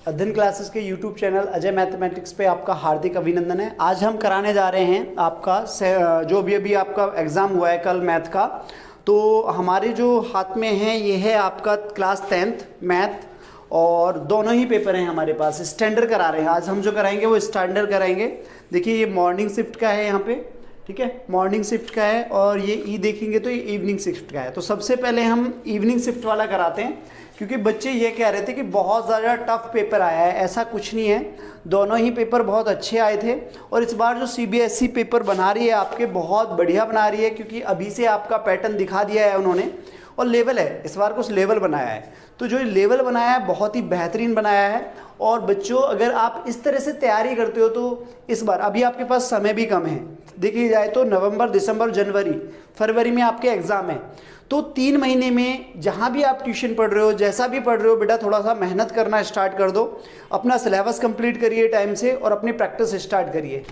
अध्ययन क्लासेस के YouTube channel Ajay mathematics पे आपका हार्दिक अभिनंदन है। आज हम कराने जा रहे हैं आपका जो अभी आपका एग्ज़ाम हुआ है कल मैथ का। तो हमारे जो हाथ में है ये है आपका क्लास 10th मैथ, और दोनों ही पेपर हैं हमारे पास। स्टैंडर्ड करा रहे हैं आज हम, जो कराएंगे वो स्टैंडर्ड कराएंगे। देखिए ये मॉर्निंग शिफ्ट का है यहाँ पे, ठीक है, मॉर्निंग शिफ्ट का है, और ये ई देखेंगे तो ये इवनिंग शिफ्ट का है। तो सबसे पहले हम इवनिंग शिफ्ट वाला कराते हैं, क्योंकि बच्चे ये कह रहे थे कि बहुत ज़्यादा टफ पेपर आया है। ऐसा कुछ नहीं है, दोनों ही पेपर बहुत अच्छे आए थे। और इस बार जो सीबीएसई पेपर बना रही है आपके, बहुत बढ़िया बना रही है, क्योंकि अभी से आपका पैटर्न दिखा दिया है उन्होंने। और लेवल है, इस बार कुछ लेवल बनाया है, तो जो लेवल बनाया है बहुत ही बेहतरीन बनाया है। और बच्चों अगर आप इस तरह से तैयारी करते हो तो इस बार अभी आपके पास समय भी कम है। देखिए जाए तो नवंबर, दिसंबर, जनवरी, फरवरी में आपके एग्ज़ाम है। तो 3 महीने में जहाँ भी आप ट्यूशन पढ़ रहे हो, जैसा भी पढ़ रहे हो, बेटा थोड़ा सा मेहनत करना स्टार्ट कर दो। अपना सिलेबस कंप्लीट करिए टाइम से और अपनी प्रैक्टिस स्टार्ट करिए।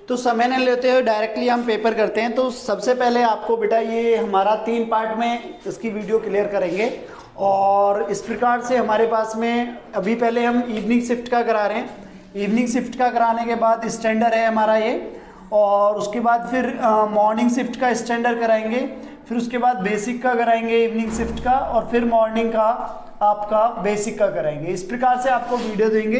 तो समय न लेते हुए डायरेक्टली हम पेपर करते हैं। तो सबसे पहले आपको बेटा ये हमारा 3 पार्ट में इसकी वीडियो क्लियर करेंगे। और इस प्रकार से हमारे पास में अभी पहले हम इवनिंग शिफ्ट का करा रहे हैं। इवनिंग शिफ्ट का कराने के बाद स्टैंडर्ड है हमारा ये, और उसके बाद फिर मॉर्निंग शिफ्ट का स्टैंडर्ड कराएंगे, फिर उसके बाद बेसिक का कराएंगे इवनिंग शिफ्ट का, और फिर मॉर्निंग का आपका बेसिक का कराएंगे। इस प्रकार से आपको वीडियो देंगे।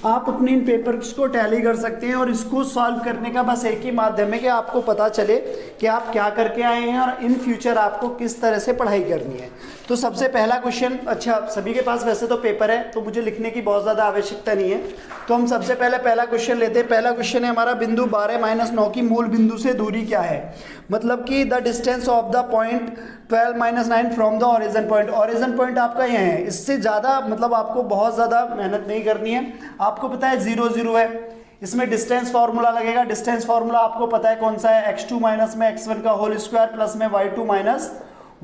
आप अपने इन पेपर्स को टैली कर सकते हैं, और इसको सॉल्व करने का बस एक ही माध्यम है कि आपको पता चले कि आप क्या करके आए हैं और इन फ्यूचर आपको किस तरह से पढ़ाई करनी है। तो सबसे पहला क्वेश्चन, अच्छा सभी के पास वैसे तो पेपर है तो मुझे लिखने की बहुत ज़्यादा आवश्यकता नहीं है, तो हम सबसे पहले पहला क्वेश्चन लेते हैं। पहला क्वेश्चन है हमारा, बिंदु 12-9 की मूल बिंदु से दूरी क्या है। मतलब कि the distance of the point 12-9 from the origin point. Origin point आपका ये है, इससे ज़्यादा मतलब आपको बहुत ज़्यादा मेहनत नहीं करनी है। आपको पता है 0 0 है, इसमें डिस्टेंस फार्मूला लगेगा। डिस्टेंस फार्मूला आपको पता है कौन सा है, x2 माइनस में x1 का होल स्क्वायर प्लस में y2 माइनस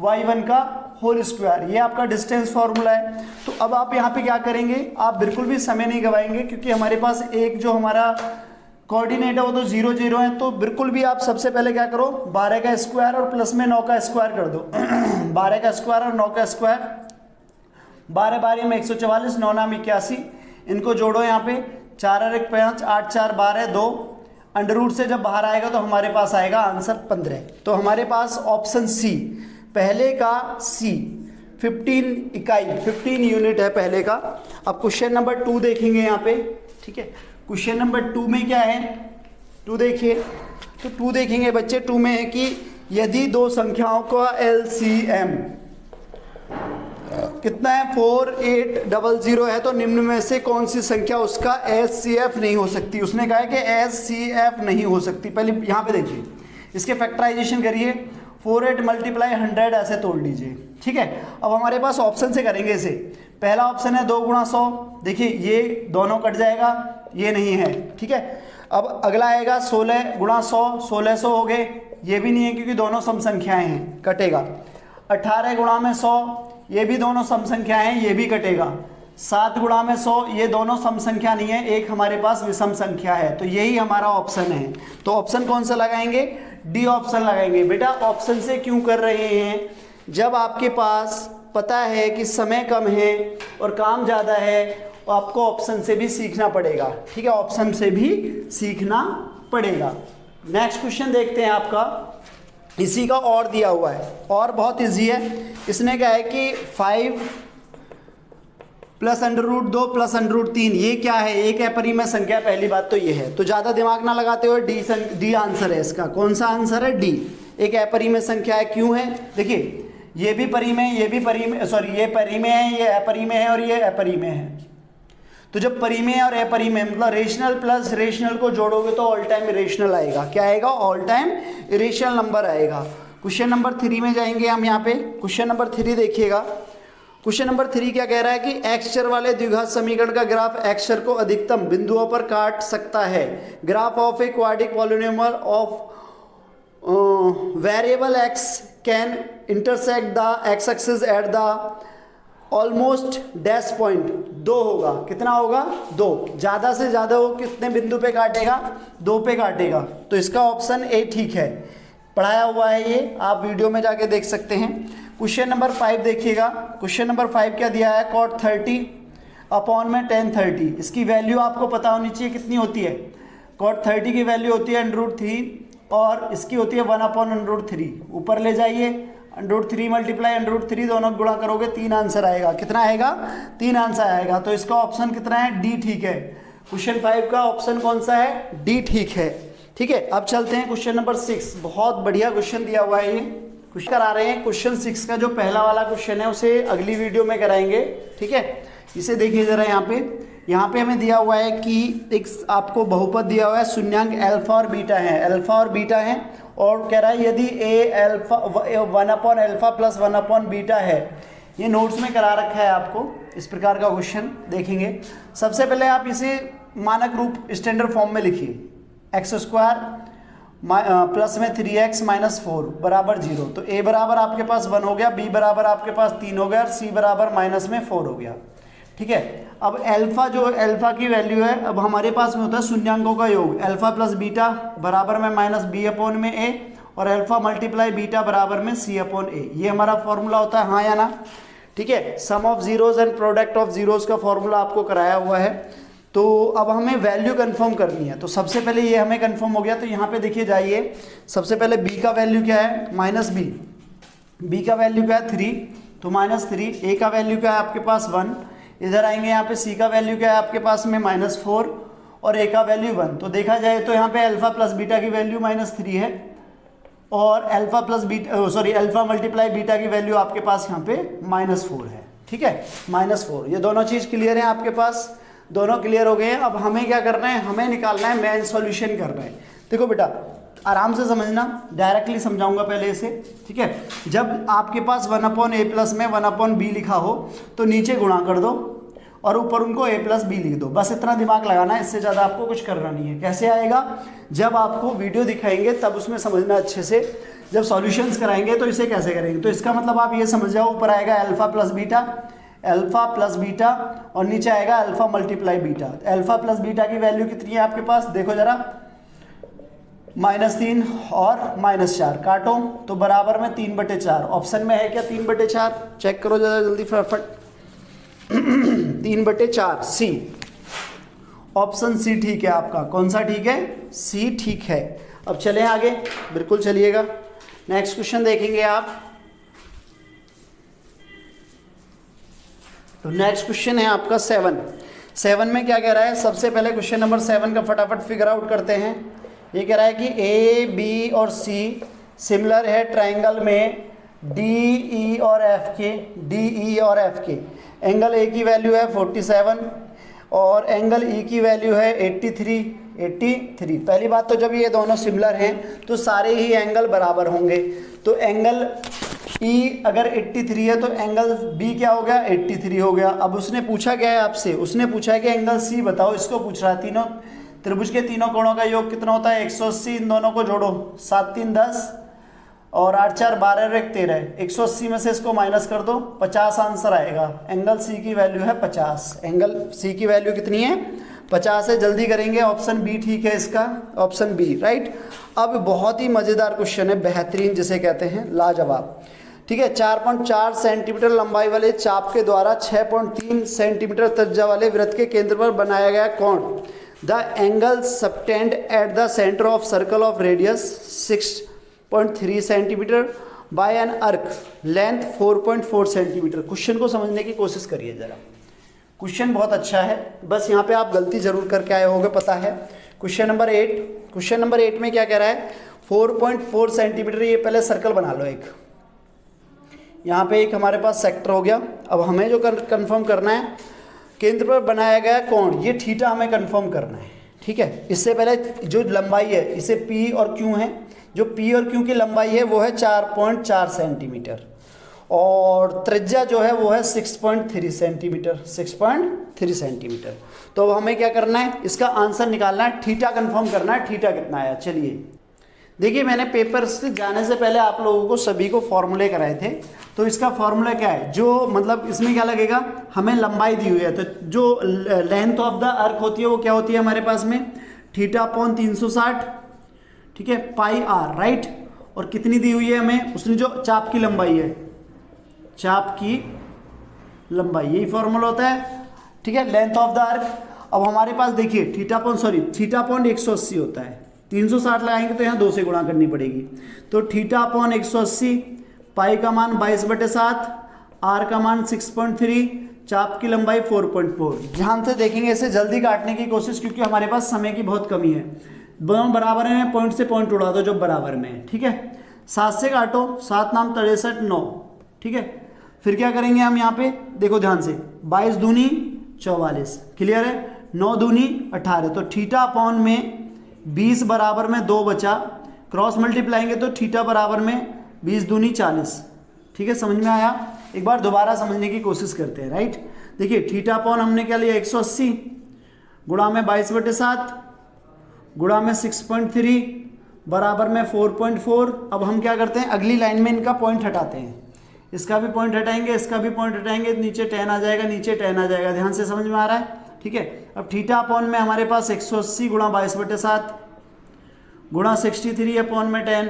y1 का होल स्क्वायर, ये आपका डिस्टेंस फार्मूला है। तो अब आप यहाँ पे क्या करेंगे, आप बिल्कुल भी समय नहीं गवाएंगे, क्योंकि हमारे पास एक जो हमारा कोऑर्डिनेट है वो तो 0 0 है। तो बिल्कुल भी आप सबसे पहले क्या करो, 12 का स्क्वायर और प्लस में 9 का स्क्वायर कर दो। 12 का स्क्वायर और 9 का स्क्वायर, 12 12 में 144, 9 9 81, इनको जोड़ो यहाँ पे, 4 और 1 5, 8 4 12 2, अंडर रूट से जब बाहर आएगा तो हमारे पास आएगा आंसर 15। तो हमारे पास ऑप्शन सी, पहले का सी 15 इकाई 15 यूनिट है पहले का। अब क्वेश्चन नंबर 2 देखेंगे यहाँ पे, ठीक है। क्वेश्चन नंबर 2 में क्या है, 2 देखिए, तो 2 देखेंगे बच्चे। 2 में है कि यदि दो संख्याओं का LCM कितना है 4800 है, तो निम्न में से कौन सी संख्या उसका HCF नहीं हो सकती। उसने कहा है कि HCF नहीं हो सकती। पहले यहाँ पे देखिए, इसके फैक्टराइजेशन करिए, 48 × 100 ऐसे तोड़ लीजिए, ठीक है। अब हमारे पास ऑप्शन से करेंगे इसे। पहला ऑप्शन है 2 × 100, देखिए ये दोनों कट जाएगा, ये नहीं है, ठीक है। अब अगला आएगा 16 × 100, 1600 हो गए, ये भी नहीं है क्योंकि दोनों सम संख्याएं हैं, कटेगा। 18 × 100, ये भी दोनों सम संख्याएं हैं, ये भी कटेगा। 7 × 100, ये दोनों सम संख्या नहीं है, एक हमारे पास विषम संख्या है, तो यही हमारा ऑप्शन है। तो ऑप्शन कौन सा लगाएंगे, डी ऑप्शन लगाएंगे। बेटा ऑप्शन से क्यों कर रहे हैं, जब आपके पास पता है कि समय कम है और काम ज़्यादा है, तो आपको ऑप्शन से भी सीखना पड़ेगा, ठीक है, ऑप्शन से भी सीखना पड़ेगा। नेक्स्ट क्वेश्चन देखते हैं आपका, इसी का और दिया हुआ है, और बहुत इजी है। इसने कहा है कि 5 + √2 + √3, ये क्या है, एक अपरिमेय संख्या। पहली बात तो ये है, तो ज़्यादा दिमाग ना लगाते हुए डी आंसर है इसका। कौन सा आंसर है, डी। एक अपरिमेय संख्या है, क्यों है, देखिए ये भी परिमेय, ये भी परिमेय, सॉरी ये परिमेय है, ये अपरिमेय है और ये अपरिमेय है। तो जब परिमेय और अपरिमेय मतलब रेशनल प्लस रेशनल को जोड़ोगे तो ऑल टाइम इरेशनल आएगा। क्या आएगा, ऑल टाइम इरेशनल नंबर आएगा। क्वेश्चन नंबर 3 में जाएंगे हम यहाँ पे। क्वेश्चन नंबर 3 देखिएगा। क्वेश्चन नंबर 3 क्या कह रहा है कि x चर वाले द्विघात समीकरण का ग्राफ x चर को अधिकतम बिंदुओं पर काट सकता है। Graph of A quadric polynomial of variable x can intersect the x axis at the almost dash point. 2 होगा, कितना होगा, 2। ज़्यादा से ज़्यादा वो कितने बिंदु पे काटेगा, 2 पे काटेगा। तो इसका ऑप्शन ए ठीक है, पढ़ाया हुआ है ये, आप वीडियो में जाके देख सकते हैं। क्वेश्चन नंबर 5 देखिएगा। क्वेश्चन नंबर 5 क्या दिया है, cot 30 अपॉन में tan 30। इसकी वैल्यू आपको पता होनी चाहिए कितनी होती है। cot 30 की वैल्यू होती है √3 और इसकी होती है 1/√3। ऊपर ले जाइए, √3 मल्टीप्लाई √3 दोनों गुणा करोगे 3 आंसर आएगा। कितना आएगा, 3 आंसर आएगा। तो इसका ऑप्शन कितना है, डी ठीक है। क्वेश्चन 5 का ऑप्शन कौन सा है, डी ठीक है। ठीक है, अब चलते हैं क्वेश्चन नंबर 6। बहुत बढ़िया क्वेश्चन दिया हुआ है ये, क्वेश्चन करा रहे हैं। क्वेश्चन 6 का जो पहला वाला क्वेश्चन है उसे अगली वीडियो में कराएंगे। ठीक है, इसे देखिए जरा। यहाँ पे हमें दिया हुआ है कि एक आपको बहुपद दिया हुआ है, शून्यांक अल्फा और बीटा है, अल्फा और बीटा है, और कह रहा है यदि ए अल्फा 1/α प्लस 1/बीटा है। ये नोट्स में करा रखा है आपको, इस प्रकार का क्वेश्चन देखेंगे। सबसे पहले आप इसे मानक रूप स्टैंडर्ड फॉर्म में लिखिए, x² प्लस में 3x माइनस 4 बराबर 0। तो a बराबर आपके पास 1 हो गया, b बराबर आपके पास 3 हो गया और c बराबर माइनस में 4 हो गया। ठीक है, अब अल्फा जो अल्फा की वैल्यू है, अब हमारे पास में होता है शून्यांकों का योग, अल्फा प्लस बीटा बराबर में माइनस b/a और अल्फा मल्टीप्लाई बीटा बराबर में c/a। ये हमारा फॉर्मूला होता है, हाँ या ना। ठीक है, sum of zeros and product of zeros का फॉर्मूला आपको कराया हुआ है। तो अब हमें वैल्यू कंफर्म करनी है। तो सबसे पहले ये हमें कंफर्म हो गया, तो यहाँ पे देखिए जाइए। सबसे पहले b का वैल्यू क्या है, -b का वैल्यू क्या है 3, तो -3। a का वैल्यू क्या है आपके पास 1। इधर आएंगे, यहाँ पे c का वैल्यू क्या है आपके पास में -4 और a का वैल्यू 1। तो देखा जाए तो यहाँ पे अल्फा प्लस बीटा की वैल्यू -3 है और अल्फा मल्टीप्लाई बीटा की वैल्यू आपके पास यहाँ पे -4 है। ठीक है, -4। ये दोनों चीज़ क्लियर है आपके पास, दोनों क्लियर हो गए हैं। अब हमें क्या करना है, हमें निकालना है मेन सॉल्यूशन करना है। देखो बेटा, आराम से समझना, डायरेक्टली समझाऊंगा पहले इसे। ठीक है, जब आपके पास 1/a प्लस में 1/b लिखा हो तो नीचे गुणा कर दो और ऊपर उनको a प्लस b लिख दो। बस इतना दिमाग लगाना है, इससे ज़्यादा आपको कुछ करना नहीं है। कैसे आएगा, जब आपको वीडियो दिखाएंगे तब उसमें समझना अच्छे से। जब सॉल्यूशंस कराएंगे तो इसे कैसे करेंगे, तो इसका मतलब आप ये समझ जाओ, ऊपर आएगा अल्फा प्लस बीटा और नीचे आएगा alpha multiply beta. Alpha plus beta की वैल्यू कितनी है आपके पास, देखो जरा, -3 और -4 काटो तो बराबर में 3/4। ऑप्शन में है क्या 3/4, चेक करो जरा जल्दी फटाफट। 3/4 सी, ऑप्शन सी ठीक है आपका। कौन सा ठीक है, सी ठीक है। अब चलें आगे, बिल्कुल चलिएगा। नेक्स्ट क्वेश्चन देखेंगे आप। तो नेक्स्ट क्वेश्चन है आपका 7 में क्या कह रहा है। सबसे पहले क्वेश्चन नंबर 7 का फटाफट फिगर आउट करते हैं। ये कह रहा है कि ए बी और सी सिमिलर है ट्राइंगल में डी ई और एफ के। एंगल ए की वैल्यू है 47 और एंगल ई की वैल्यू है 83। पहली बात तो जब ये दोनों सिमिलर हैं तो सारे ही एंगल बराबर होंगे। तो एंगल ई अगर 83 है तो एंगल बी क्या हो गया, 83 हो गया। अब उसने पूछा क्या है आपसे, उसने पूछा है कि एंगल सी बताओ। इसको पूछ रहा है तीनों त्रिभुज के तीनों कोणों का योग कितना होता है, 180। इन दोनों को जोड़ो, 7 3 10 और 8 4 12 और 1 13। 180 में से इसको माइनस कर दो, 50 आंसर आएगा। एंगल सी की वैल्यू है 50। एंगल सी की वैल्यू कितनी है, 50 है। जल्दी करेंगे, ऑप्शन बी ठीक है इसका, ऑप्शन बी राइट। अब बहुत ही मज़ेदार क्वेश्चन है, बेहतरीन जिसे कहते हैं, लाजवाब। ठीक है, 4.4 सेंटीमीटर लंबाई वाले चाप के द्वारा 6.3 सेंटीमीटर त्रिज्या वाले वृत्त के केंद्र पर बनाया गया कोण, the angle subtended at the centre of circle of radius 6.3 centimetre by an arc length 4.4 centimetre. Question को समझने की कोशिश करिए जरा। क्वेश्चन बहुत अच्छा है, बस यहाँ पे आप गलती जरूर करके आए होंगे, पता है। क्वेश्चन नंबर 8 में क्या कह रहा है, 4.4 सेंटीमीटर। ये पहले सर्कल बना लो एक, यहाँ पे एक हमारे पास सेक्टर हो गया। अब हमें जो कंफर्म करना है, केंद्र पर बनाया गया कोण, ये थीटा हमें कंफर्म करना है। ठीक है, इससे पहले जो लंबाई है, इसे पी और क्यू है, जो पी और क्यू की लंबाई है वो है 4.4 सेंटीमीटर और त्रिज्या जो है वो है 6.3 सेंटीमीटर। तो अब हमें क्या करना है, इसका आंसर निकालना है, थीटा कंफर्म करना है। थीटा कितना आया, चलिए देखिए। मैंने पेपर से जाने से पहले आप लोगों को सभी को फॉर्मूले कराए थे। तो इसका फॉर्मूला क्या है, जो मतलब इसमें क्या लगेगा, हमें लंबाई दी हुई है, तो जो लेंथ ऑफ द आर्क होती है वो क्या होती है हमारे पास में, θ/360। ठीक है, पाई r राइट। और कितनी दी हुई है हमें, उसने जो चाप की लंबाई है चाप की लंबाई, यही फॉर्मूला होता है, ठीक है, लेंथ ऑफ द आर्क। अब हमारे पास देखिए थीटा अपॉन 180 होता है, 360 लगाएंगे तो यहाँ 2 से गुणा करनी पड़ेगी, तो थीटा अपॉन 180, पाई का मान 22/7, आर का मान 6.3, चाप की लंबाई 4.4। ध्यान से देखेंगे, इसे जल्दी काटने की कोशिश, क्योंकि हमारे पास समय की बहुत कमी है। दोनों बराबर हैं, पॉइंट से पॉइंट उड़ा दो जो बराबर में है, ठीक है। 7 से काटो, 7 नाम 63, 9, ठीक है। फिर क्या करेंगे हम यहाँ पे, देखो ध्यान से, 22 दूनी 44, क्लियर है, 9 दूनी 18, तो थीटा अपॉन में 20 बराबर में 2 बचा, क्रॉस मल्टीप्लाएंगे तो थीटा बराबर में 20 दूनी 40, ठीक है। समझ में आया? एक बार दोबारा समझने की कोशिश करते हैं, राइट। देखिए थीटा अपॉन हमने क्या लिया, 180 गुणा में 22/7 गुणा में 6.3 बराबर में 4.4। अब हम क्या करते हैं, अगली लाइन में इनका पॉइंट हटाते हैं, इसका भी पॉइंट हटाएंगे, इसका भी पॉइंट हटाएंगे, नीचे 10 आ जाएगा, नीचे 10 आ जाएगा। ध्यान से समझ में आ रहा है, ठीक है। अब थीटा अपॉन में हमारे पास 180 गुणा 22/7 गुणा 63 अपॉन में 10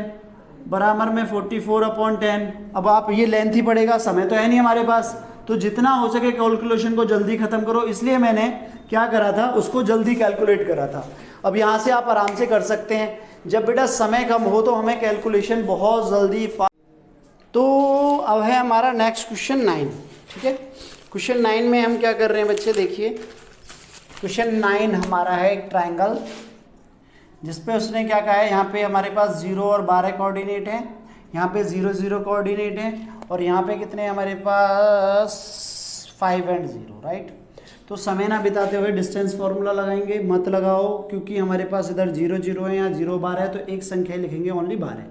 बराबर में 44/10। अब आप ये लेंथ ही पड़ेगा, समय तो है नहीं हमारे पास, तो जितना हो सके कैलकुलेशन को जल्दी खत्म करो, इसलिए मैंने क्या करा था, उसको जल्दी कैलकुलेट करा था। अब यहाँ से आप आराम से कर सकते हैं, जब बेटा समय कम हो तो हमें कैलकुलेशन बहुत जल्दी। तो अब है हमारा नेक्स्ट क्वेश्चन 9, ठीक है। क्वेश्चन 9 में हम क्या कर रहे हैं बच्चे, देखिए क्वेश्चन 9 हमारा है एक ट्रायंगल, जिसपे उसने क्या कहा है, यहाँ पे हमारे पास 0 और 12 कोऑर्डिनेट है, यहाँ पे 0 0 कोऑर्डिनेट है, और यहाँ पे कितने हमारे पास 5 और 0, राइट। तो समय ना बिताते हुए डिस्टेंस फार्मूला लगाएंगे, मत लगाओ क्योंकि हमारे पास इधर 0 0 है, यहाँ 0 12 है, तो एक संख्या लिखेंगे ओनली 12।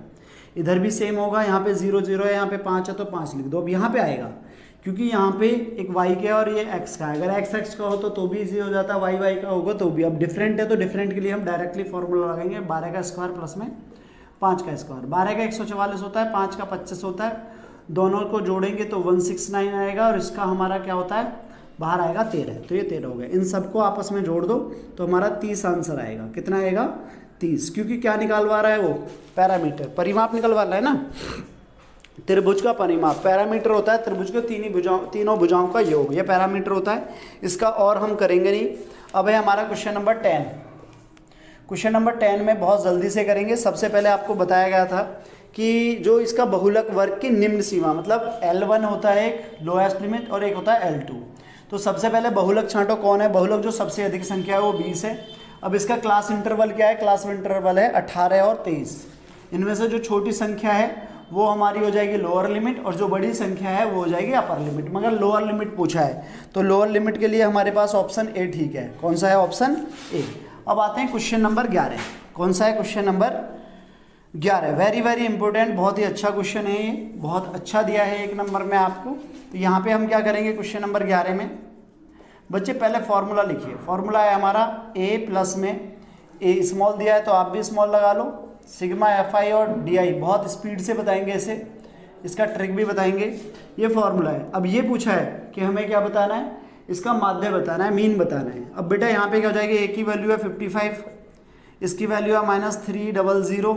इधर भी सेम होगा, यहाँ पे 0 0 है, यहाँ पे 5 है तो 5 लिख दो। अब यहाँ पे आएगा क्योंकि यहाँ पे एक y का और ये x का है, अगर x x का हो तो भी इजी हो जाता है, y y का होगा तो भी। अब डिफरेंट है तो डिफरेंट के लिए हम डायरेक्टली फॉर्मूला लगाएंगे, 12 का स्क्वायर प्लस में 5 का स्क्वायर। 12 का 144 होता है, 5 का 25 होता है, दोनों को जोड़ेंगे तो 169 आएगा, और इसका हमारा क्या होता है, बाहर आएगा 13, तो ये 13 हो गया। इन सबको आपस में जोड़ दो तो हमारा 30 आंसर आएगा। कितना आएगा, 30, क्योंकि क्या निकालवा रहा है वो, पैरामीटर, परिमाप निकलवा रहा है ना, त्रिभुज का परिमाप। पैरामीटर होता है त्रिभुज के तीनों भुजाओं का योग, ये पैरामीटर होता है, इसका और हम करेंगे नहीं। अब है हमारा क्वेश्चन नंबर 10। क्वेश्चन नंबर 10 में बहुत जल्दी से करेंगे। सबसे पहले आपको बताया गया था कि जो इसका बहुलक वर्ग की निम्न सीमा, मतलब L1 होता है एक लोएस्ट लिमिट और एक होता है L2। तो सबसे पहले बहुलक छांटो, कौन है बहुलक, जो सबसे अधिक संख्या है वो 20 है। अब इसका क्लास इंटरवल क्या है, क्लास इंटरवल है 18 और 23। इनमें से जो छोटी संख्या है वो हमारी हो जाएगी लोअर लिमिट, और जो बड़ी संख्या है वो हो जाएगी अपर लिमिट। मगर लोअर लिमिट पूछा है तो लोअर लिमिट के लिए हमारे पास ऑप्शन ए ठीक है। कौन सा है, ऑप्शन ए। अब आते हैं क्वेश्चन नंबर 11। कौन सा है, question number 11। Very very important, बहुत ही अच्छा क्वेश्चन है ये, बहुत अच्छा दिया है 1 नंबर में आपको। तो यहाँ पे हम क्या करेंगे क्वेश्चन नंबर 11 में, बच्चे पहले फॉर्मूला लिखिए। फॉर्मूला है हमारा ए प्लस में ए स्मॉल दिया है तो आप भी स्मॉल लगा लो, सिग्मा FI और DI। बहुत स्पीड से बताएंगे इसे, इसका ट्रिक भी बताएंगे। ये फॉर्मूला है। अब ये पूछा है कि हमें क्या बताना है, इसका माध्य बताना है, मीन बताना है। अब बेटा यहाँ पे क्या हो जाएगी, ए की वैल्यू है 55, इसकी वैल्यू है -300,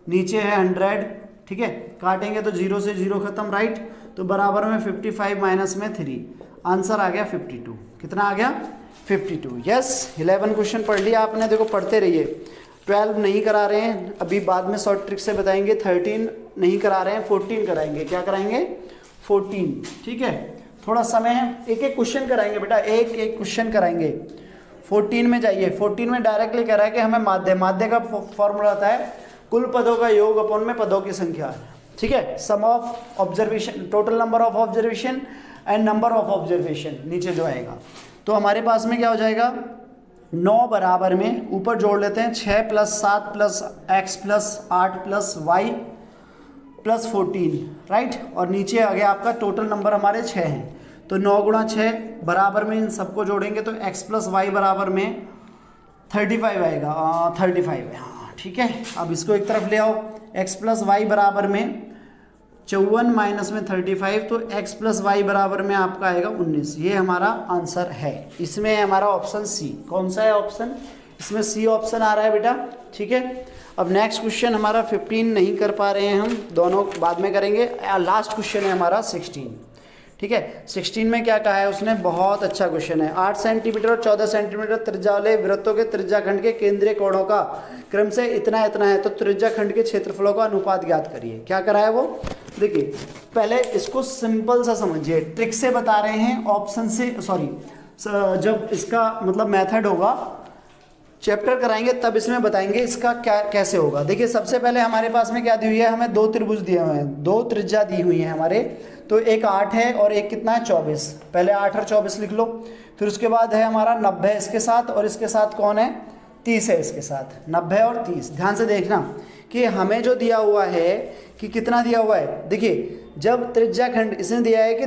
नीचे है 100, ठीक है। काटेंगे तो 0 से 0 खत्म, राइट। तो बराबर में 55 माइनस में 3, आंसर आ गया 52। कितना आ गया, 52। यस, 11 क्वेश्चन पढ़ लिया आपने, देखो पढ़ते रहिए। 12 नहीं करा रहे हैं, अभी बाद में शॉर्ट ट्रिक से बताएंगे। 13 नहीं करा रहे हैं, 14 कराएंगे। क्या कराएंगे, 14, ठीक है। थोड़ा समय है, एक एक क्वेश्चन कराएंगे बेटा, एक एक क्वेश्चन कराएंगे। 14 में जाइए। 14 में डायरेक्टली कह रहा है कि हमें माध्य का फॉर्मूला आता है कुल पदों का योग अपॉन में पदों की संख्या, ठीक है। Sum of observation, total number of observation and number of observation, नीचे जो आएगा। तो हमारे पास में क्या हो जाएगा, 9 बराबर में ऊपर जोड़ लेते हैं 6 + 7 + x + 8 + y + 14, राइट। और नीचे आ गया आपका टोटल नंबर हमारे 6 हैं। तो 9 × 6 बराबर में इन सबको जोड़ेंगे तो x + y बराबर में 35 आएगा, 35 है, हाँ ठीक है। अब इसको एक तरफ ले आओ, x + y बराबर में 54 माइनस में 35, तो x + y बराबर में आपका आएगा 19। ये हमारा आंसर है, इसमें है हमारा ऑप्शन सी। कौन सा है, ऑप्शन इसमें सी ऑप्शन आ रहा है बेटा, ठीक है। अब नेक्स्ट क्वेश्चन हमारा 15 नहीं कर पा रहे हैं हम, दोनों बाद में करेंगे। लास्ट क्वेश्चन है हमारा 16, ठीक है। 16 में क्या कहा है उसने, बहुत अच्छा क्वेश्चन है। 8 सेंटीमीटर और 14 सेंटीमीटर त्रिज्या वाले वृत्तों के त्रिज्याखंड के केंद्रीय कोणों का क्रम से इतना इतना है, तो त्रिज्याखंड के क्षेत्रफलों का अनुपात ज्ञात करिए। क्या करा है वो, देखिए पहले इसको सिंपल सा समझिए, ट्रिक से बता रहे हैं, ऑप्शन से सॉरी जब इसका मतलब मेथड होगा, चैप्टर कराएंगे तब इसमें बताएंगे इसका क्या कैसे होगा। देखिए सबसे पहले हमारे पास में क्या दी हुई है, हमें दो त्रिभुज दिए हुए हैं, दो त्रिज्या दी हुई है हमारे, तो एक 8 है और एक कितना है 24। पहले 8 और 24 लिख लो। फिर उसके बाद है हमारा 90 इसके साथ, और इसके साथ कौन है 30 है इसके साथ, 90 और 30। ध्यान से देखना कि हमें जो दिया हुआ है कि कितना दिया हुआ है, देखिए जब त्रिज्याखंड इसने दिया है कि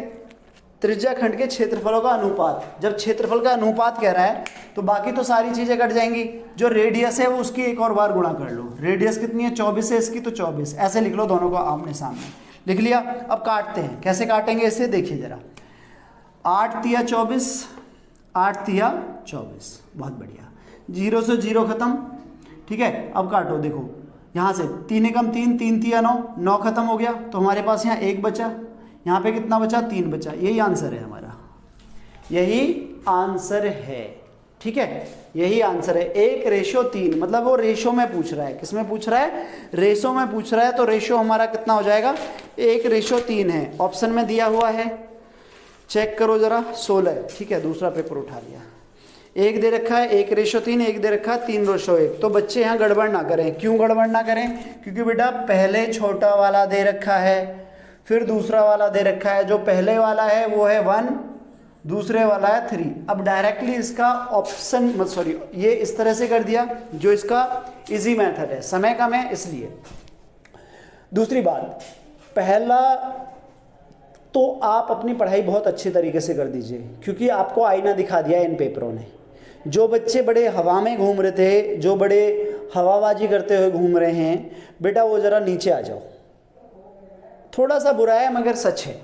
त्रिज्याखंड के क्षेत्रफलों का अनुपात, जब क्षेत्रफल का अनुपात कह रहा है तो बाकी तो सारी चीज़ें कट जाएंगी, जो रेडियस है वो उसकी एक और बार गुणा कर लो। रेडियस कितनी है 24 है इसकी, तो 24 ऐसे लिख लो, दोनों को आमने सामने लिख लिया। अब काटते हैं, कैसे काटेंगे इसे देखिए जरा। 8 तिया 24, 8 तिया 24, बहुत बढ़िया, 0 से 0 खत्म, ठीक है। अब काटो, देखो यहाँ से 3 एकम 3, 3 तिया 9, 9 खत्म हो गया, तो हमारे पास यहाँ 1 बचा, यहाँ पे कितना बचा 3 बचा। यही आंसर है हमारा, यही आंसर है, ठीक है, यही आंसर है। 1:3, मतलब वो रेशो में पूछ रहा है, किस में पूछ रहा है, रेशो में पूछ रहा है, तो रेशो हमारा कितना हो जाएगा 1:3 है, ऑप्शन में दिया हुआ है, चेक करो जरा 16, ठीक है। दूसरा पेपर उठा लिया, 1 दे रखा है 1:3, 1 दे रखा है 3:1। तो बच्चे यहाँ गड़बड़ ना करें, क्यों गड़बड़ ना करें, क्योंकि बेटा पहले छोटा वाला दे रखा है, फिर दूसरा वाला दे रखा है, जो पहले वाला है वो है 1, दूसरे वाला है 3। अब डायरेक्टली इसका ऑप्शन सॉरी ये इस तरह से कर दिया, जो इसका इजी मेथड है, समय कम है इसलिए। दूसरी बात, पहला तो आप अपनी पढ़ाई बहुत अच्छे तरीके से कर दीजिए, क्योंकि आपको आईना दिखा दिया इन पेपरों ने। जो बच्चे बड़े हवा में घूम रहे थे, जो बड़े हवाबाजी करते हुए घूम रहे हैं, बेटा वो ज़रा नीचे आ जाओ। थोड़ा सा बुरा है मगर सच है,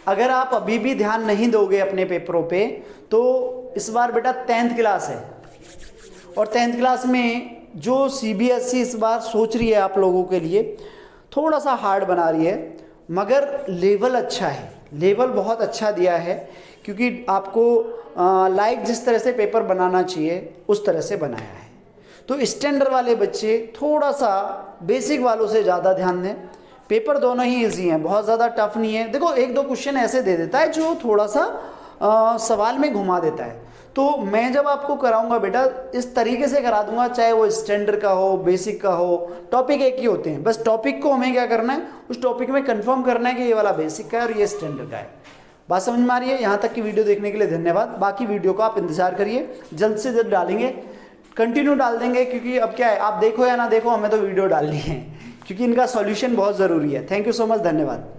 अगर आप अभी भी ध्यान नहीं दोगे अपने पेपरों पे, तो इस बार बेटा 10th क्लास है, और 10th क्लास में जो CBSE इस बार सोच रही है आप लोगों के लिए, थोड़ा सा हार्ड बना रही है, मगर लेवल अच्छा है, लेवल बहुत अच्छा दिया है, क्योंकि आपको लाइक जिस तरह से पेपर बनाना चाहिए उस तरह से बनाया है। तो स्टैंडर्ड वाले बच्चे थोड़ा सा बेसिक वालों से ज़्यादा ध्यान दें। पेपर दोनों ही इजी हैं, बहुत ज़्यादा टफ नहीं है। देखो 1-2 क्वेश्चन ऐसे दे देता है जो थोड़ा सा सवाल में घुमा देता है, तो मैं जब आपको कराऊंगा बेटा इस तरीके से करा दूंगा, चाहे वो स्टैंडर्ड का हो, बेसिक का हो, टॉपिक एक ही होते हैं, बस टॉपिक को हमें क्या करना है, उस टॉपिक में कंफर्म करना है कि ये वाला बेसिक का है और ये स्टैंडर्ड का है। बात समझ में आ रही है? यहाँ तक की वीडियो देखने के लिए धन्यवाद। बाकी वीडियो का आप इंतजार करिए, जल्द से जल्द डालेंगे, कंटिन्यू डाल देंगे, क्योंकि अब क्या है, आप देखो या ना देखो, हमें तो वीडियो डालनी है, क्योंकि इनका सॉल्यूशन बहुत ज़रूरी है। थैंक यू सो मच, धन्यवाद।